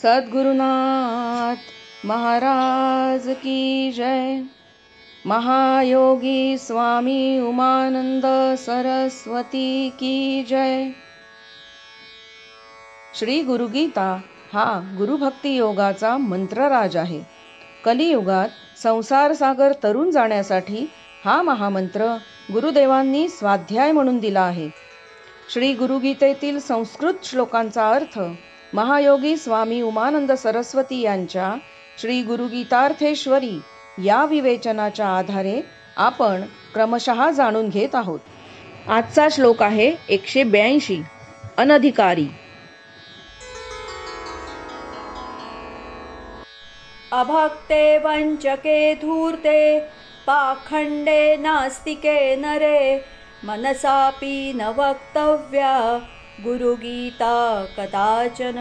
सद्गुरुनाथ महाराज की जय। महायोगी स्वामी उमानंद सरस्वती की जय। श्री गुरुगीता हा गुरुभक्ती योगाचा मंत्रराज आहे। कलियुगात संसार सागर तरुण जाण्यासाठी हा महामंत्र गुरुदेवांनी स्वाध्याय म्हणून दिला आहे। श्री गुरुगीतेतील संस्कृत श्लोकांचा अर्थ महायोगी स्वामी उमानंद सरस्वती यांच्या श्री गुरुगीतार्थेश्वरी या विवेचनाच्या आधारे आपण क्रमशः जाणून घेत आहोत। आजचा श्लोक आहे 182 अनधिकारी। अभक्ते वंचके धूर्ते पाखंडे नास्तिके नरे मनसापि न वक्तव्या गुरुगीता कदाचन।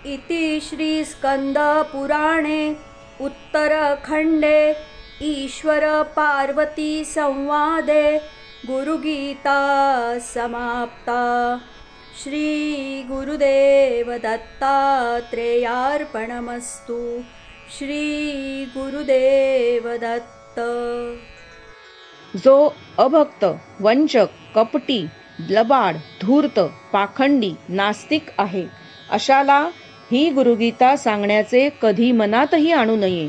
इति श्री स्कंद पुराणे उत्तरखंडे ईश्वर पार्वती संवादे गुरुगीता समाप्ता। श्री गुरुदेव दत्तात्रेयार्पणमस्तु। श्री गुरुदेव दत्त। जो अभक्त, वंचक, कपटी, लबाड, धूर्त, पाखंडी, नास्तिक आहे अशाला ही गुरुगीता सांगण्याचे कधी मनातही आणू नये।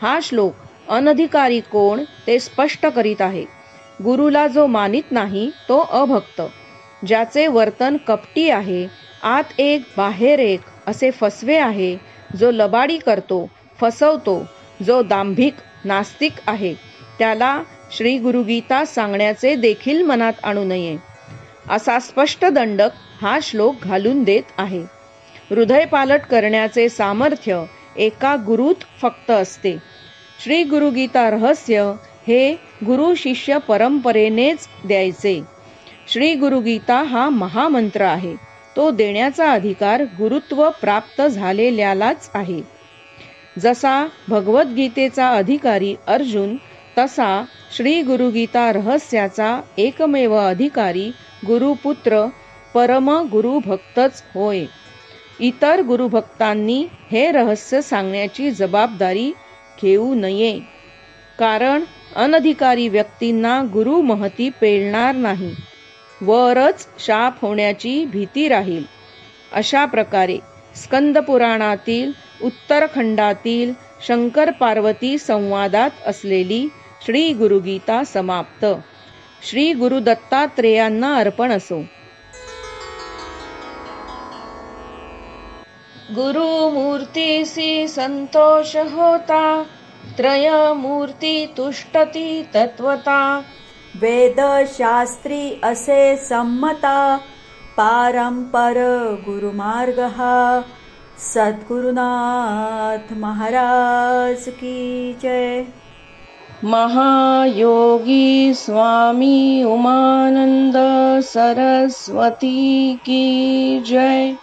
हा श्लोक अनधिकारी कोण ते स्पष्ट करीत आहे। गुरुला जो मानित नाही तो अभक्त, ज्याचे वर्तन कपटी आहे, आत एक बाहेर एक असे फसवे आहे, जो लबाडी करतो, फसवतो, जो दांभिक नास्तिक आहे, त्याला श्री गुरुगीता सांगण्याचे देखील मनात आणू नये असा स्पष्ट दंडक हा श्लोक घालून देत आहे। हृदयपालट करण्याचे सामर्थ्य एका गुरुत फक्त असते। श्री गुरुगीता रहस्य हे गुरु शिष्य परंपरेनेच द्यायचे। श्री गुरुगीता हा महामंत्र आहे, तो देण्याचा अधिकार गुरुत्व प्राप्त झालेल्यालाच आहे। जसा भगवद्गीतेचा अधिकारी अर्जुन, तसा श्री गुरुगीता रहस्याचा एकमेव अधिकारी गुरुपुत्र परम गुरुभक्तच होय। इतर गुरुभक्तांनी हे रहस्य सांगण्याची जबाबदारी घेऊ नये, कारण अनधिकारी व्यक्तींना गुरु महती पेलणार नाही, वरच शाप होण्याची भीती राहील। अशा प्रकारे स्कंद पुराणातील उत्तरखंडातील शंकर पार्वती संवादात असलेली श्री गुरुगीता समाप्त। श्री गुरु दत्तात्रेयांना अर्पण असो। गुरु मूर्तीसी संतोष होता, त्रय मूर्ती तुष्टती तत्वता। वेद शास्त्री असे सम्मता, पारंपर गुरुमार्ग हा। सद्गुरुनाथ महाराज की जय। महायोगी स्वामी उमानंद सरस्वती की जय।